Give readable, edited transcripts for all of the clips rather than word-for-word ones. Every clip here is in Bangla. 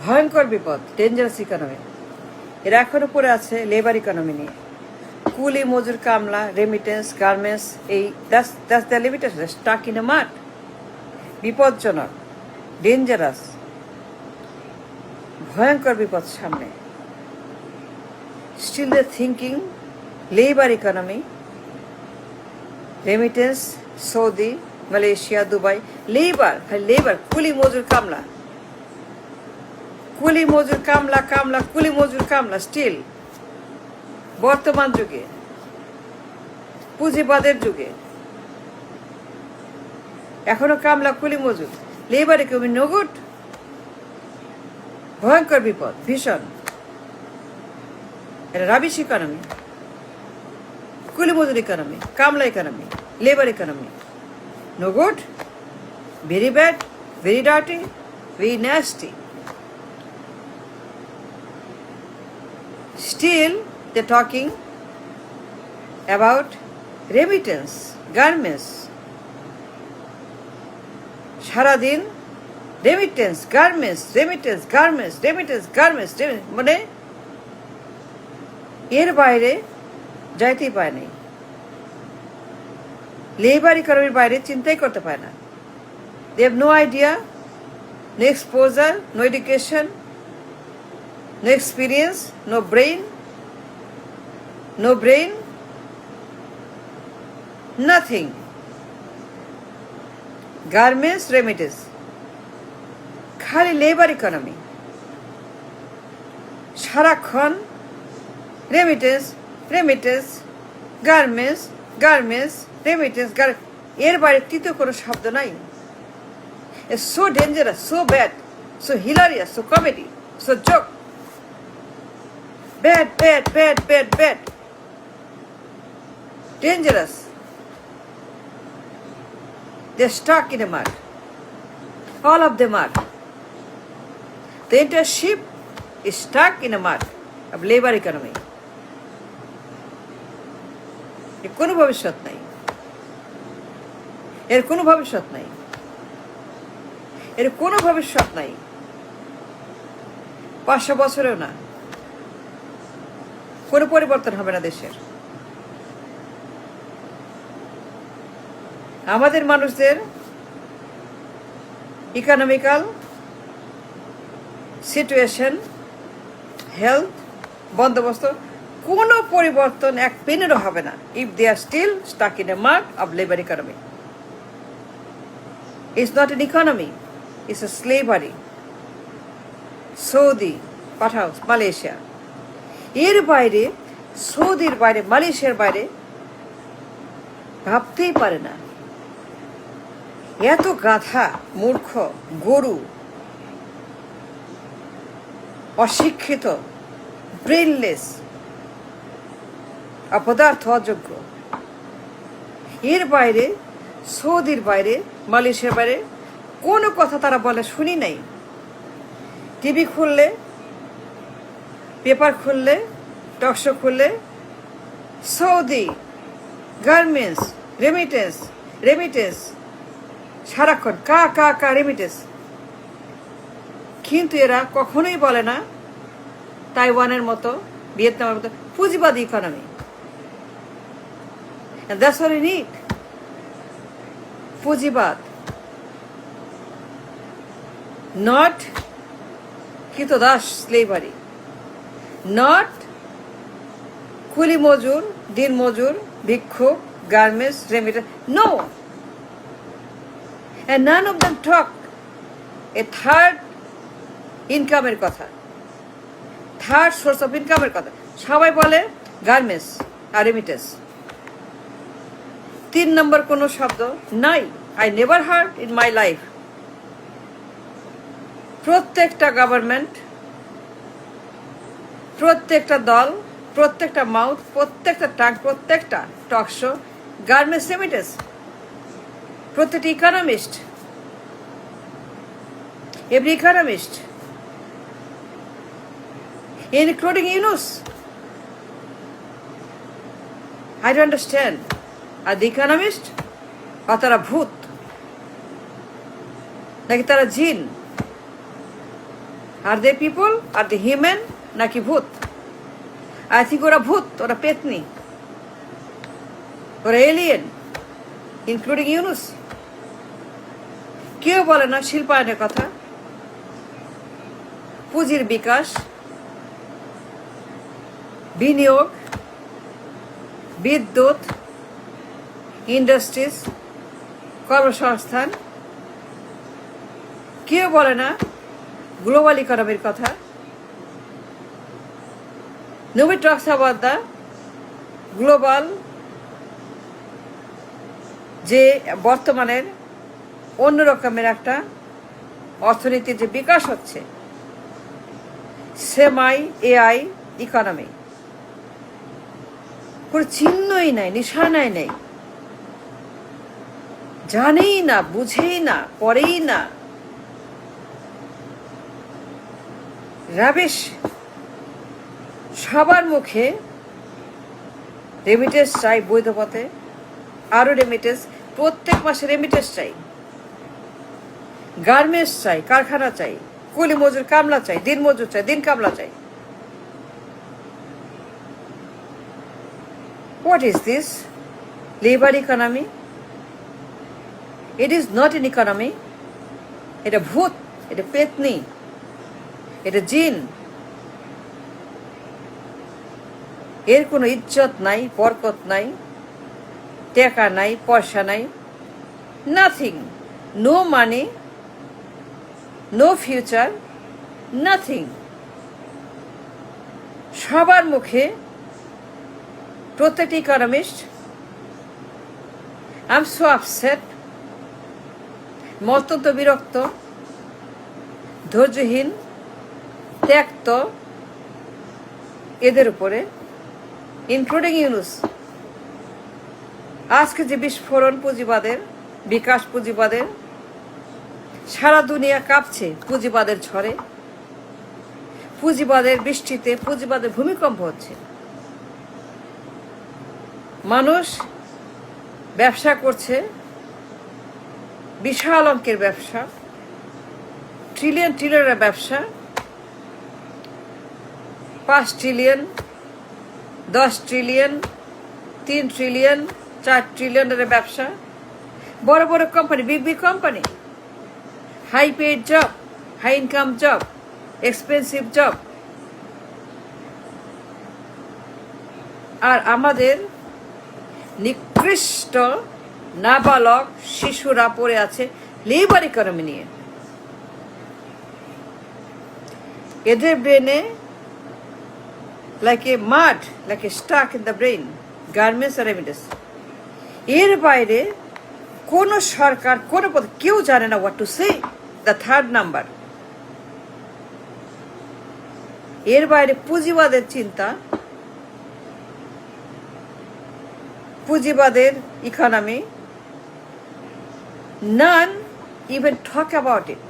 ভয়ঙ্কর বিপদ, ডেঞ্জারাস ইকোনমি। এরা এখনো পড়ে আছে লেবার ইকোনমি নিয়ে। কুলি, মজুর, কামলা, রেমিটেন্স, গার্মেন্টস, এই that's the limitation, stuck in a মাঠ। বিপজ্জনক, ডেঞ্জারাস, ভয়ঙ্কর বিপদ সামনে। Still they thinking labour economy, remittance, Saudi, Malaysia, Dubai, labour, labour, কুলি, মজুর, কামলা, কুলি, মজুর, কামলা, কামলা, কুলি, মজুর, কামলা। স্টিল বর্তমান যুগে, পুঁজিবাদের যুগে এখনো কামলা, কুলি, মজুর, লেবার ইকোনমি নো গুড। ভয়ঙ্কর বিপদ, ভীষণ। এটা রাবিশ ইকোনমি, কুলি, মজুর ইকোনমি, কামলা economy, labour economy no good, very bad, very dirty, very nasty. Still, they're talking about remittance, garments. সারাদিন remittance, garments, remittance, garments, remittance, garments, মানে এর বাইরে যাইতেই পায় নাই। লেবার ইকোনমির বাইরে চিন্তাই করতে পায় না। They have no idea, no exposure, no education, no experience, no brain, nothing. Garments, remittance, খালি লেবার ইকোনমি। সারাক্ষণ remittance, remittance, garments, garments, remittance, এর বাইরে তৃতীয় কোনো শব্দ নাই। It's so dangerous, so bad, so hilarious, so comedy, so joke. Bad, bad, bad, bad, bad. Dangerous. They're stuck in the mud. All of them are. The entire ship is stuck in the mud of labor economy. এর কোনো ভবিষ্যৎ নাই, এর কোনো ভবিষ্যৎ নাই, এর কোনো ভবিষ্যৎ নাই। 500 বছরেও না। কোনো পরিবর্তন হবে না দেশের। আমাদের মানুষদের ইকোনমিক্যাল সিচুয়েশন, হেলথ, বন্দোবস্ত কোনো পরিবর্তন এক পেনেরও হবে না if they are still stuck in a mud of labour economy. It's not an economy, it's a slavery. Saudi পাঠাও, মালয়েশিয়া, এর বাইরে, সৌদির বাইরে, মালয়েশিয়ার বাইরে ভাবতেই পারে না। এত গাধা, মূর্খ, গরু, অশিক্ষিত, ব্রেনলেস, অপদার্থ, অযোগ্য। এর বাইরে, সৌদির বাইরে, মালয়েশিয়ার বাইরে কোনো কথা তারা বলে শুনি নাই। টিভি খুললে, পেপার খুললে, টকশো খুললে, সৌদি, গার্মেন্টস, রেমিটেন্স, রেমিটেন্স, সারাক্ষণ কা কা কা রেমিটেন্স। কিন্তু এরা কখনোই বলে না তাইওয়ানের মতো, ভিয়েতনামের মতো পুঁজিবাদী economy. That's what we need, পুঁজিবাদ, নট কৃতদাস স্লেভারি, নট কুলি মজুর, দিন মজুর, ভিক্ষুক, garments, remittance, no. And none of them talk a third ইনকামের কথা, থার্ড সোর্স অফ ইনকামের কথা। সবাই বলে গার্মেন্টস আর রেমিটেন্স। 3 নম্বর কোনো শব্দ নাই। I never hard in my life. প্রত্যেকটা গভর্নমেন্ট, প্রত্যেকটা দল, প্রত্যেকটা মাউথ, প্রত্যেকটা টাং, প্রত্যেকটা টক শো, গার্মেন্টস, রেমিটেন্স। প্রত্যেকটা economist, every economist, including Yunus. I don't understand. Are the economist? Or তারা ভূত, নাকি তারা জিন? আর দে পিপল, আর দে হিউম্যান, নাকি ভূত? আই থিঙ্ক ওরা ভূত, ওরা পেতনি, ওরা এলিয়েন, ইনক্লুডিং ইউনুস। কেউ বলে না শিল্পায়নের কথা, পুঁজির বিকাশ, বিনিয়োগ, বিদ্যুৎ, ইন্ডাস্ট্রিজ, কর্মসংস্থান। কেউ বলে না গ্লোবাল ইকোনমির কথা। Nobody talks about the global যে বর্তমানের অন্য রকমের একটা অর্থনীতির যে বিকাশ হচ্ছে, সেমাই এআই ইকোনমি। কোনো চিহ্নই নাই, নিশানাই নেই, জানেই না, বুঝেই না, পড়েই না। রাবেশ। সবার মুখে রেমিটেন্স চাই বৈধ পথে, আরো রেমিটেন্স, প্রত্যেক মাসে রেমিটেন্স চাই, গার্মেন্টস চাই, কারখানা চাই, কুলি মজুর কামলা চাই, দিন মজুর চাই, দিন কামলা চাই। What is this? Labor economy? It is not an economy. এটা ভূত, এটা পেতনি, এটা জিন। এর কোনো ইজ্জত নাই, বরকত নাই, টাকা নাই, পয়সা নাই, nothing. No money, no future, nothing. সবার মুখে প্রত্যেকটি economist, I am so upset, অত্যন্ত বিরক্ত, ধৈর্যহীন, ত্যক্ত এদের উপরে, ইনক্লুডিং ইউনুস। আজকে যে বিস্ফোরণ পুঁজিবাদের, বিকাশ পুঁজিবাদের, সারা দুনিয়া কাঁপছে পুঁজিবাদের ঝড়ে, পুঁজিবাদের বৃষ্টিতে, পুঁজিবাদের ভূমিকম্প হচ্ছে। মানুষ ব্যবসা করছে, বিশাল অঙ্কের ব্যবসা, ট্রিলিয়ন ট্রিলিয়নের ব্যবসা, 5 ট্রিলিয়ন, 10 ট্রিলিয়ন, 3 ট্রিলিয়ন, 4 ট্রিলিয়নের ব্যবসা। বড় বড় company, big big company, high paid job, high income job, expensive job. আর আমাদের নিকৃষ্ট নাবালক শিশুরা পড়ে আছে লেবার ইকোনমি নিয়ে। এদের ব্রেনে like a mud, like a stuck in the brain, garments or remittance. এর বাইরে কোন সরকার, কোন পথে কেউ জানে না what to say, the third number। এর বাইরে পুঁজিবাদের চিন্তা, পুঁজিবাদের economy, none even talk about it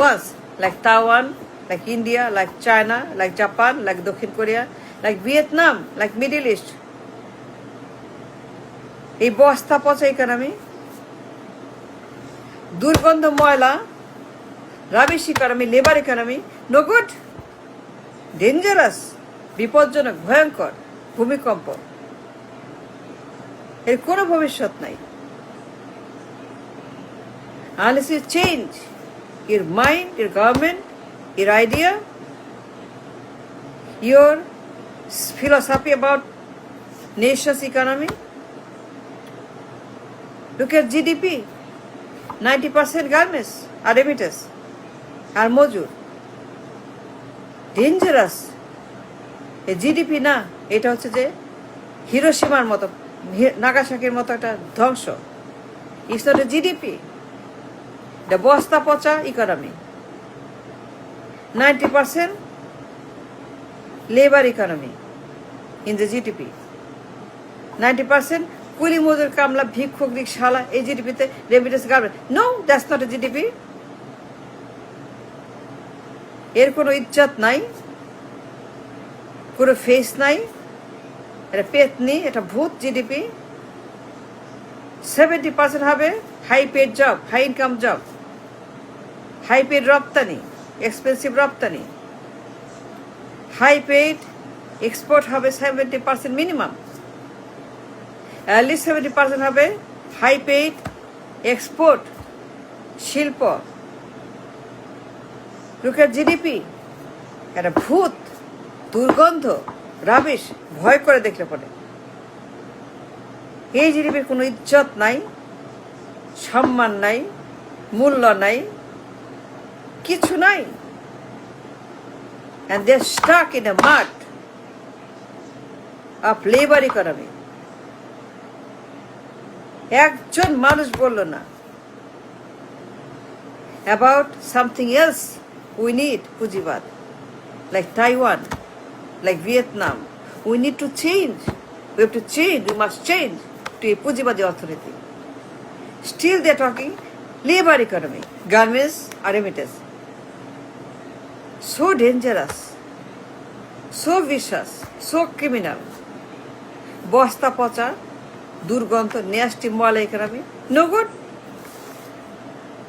once, like Taiwan, like India, like China, like Japan, like Dakhin Korea, like Vietnam, like Middle East। এই বস্তা পচা ইকোনমি, দুর্গন্ধ ময়লা, rubbish economy, labour economy, no good, dangerous, বিপজ্জনক, ভয়ঙ্কর, ভূমিকম্প। এর কোনো ভবিষ্যৎ নাই। Unless you change your mind, your government, your idea, your philosophy about nation's economy. Look at GDP, 90% garments are remittance, আর মজুর। ডেঞ্জারাস। এই জিডিপি না, এটা হচ্ছে যে হিরোশিমার মতো, নাগাসাকির মতো একটা ধ্বংস। It's not a GDP, the বস্তা পচা economy. 90% labour economy in the GDP. 90% কুলি মজুর কামলা, ভিক্ষুক, রিকশাওয়ালা, এই জিডিপিতে remittance garment. No, that's not a GDP. এর কোনো ইজ্জত নাই, কোনো ফেস নাই, এটা পেতনি, এটা ভূত জিডিপি। 70% হবে high paid job, high income job, high paid রপ্তানি, এক্সপেন্সিভ রপ্তানি, হাই পেইড এক্সপোর্ট হবে 70% মিনিমাম, অ্যাটলিস্ট 70% হবে হাই পেইড এক্সপোর্ট শিল্প। লোকের জিডিপি একটা ভূত, দুর্গন্ধ, রাবিশ, ভয় করে দেখলে পড়ে। এই জিডিপির কোনো ইজ্জত নাই, সম্মান নাই, মূল্য নাই, কিছু নাই। And they're stuck in the mud of labor economy. একজন মানুষ বলল না about something else we need পুঁজিবাদ, like Taiwan, like Vietnam. We need to change. We have to change. We must change to a পুঁজিবাদী অর্থনীতি. Still they're talking labor economy, garments or remittance. So dangerous, so vicious, so criminal. বস্তা পচা, দুর্গন্ধ, nasty mala economy. No good.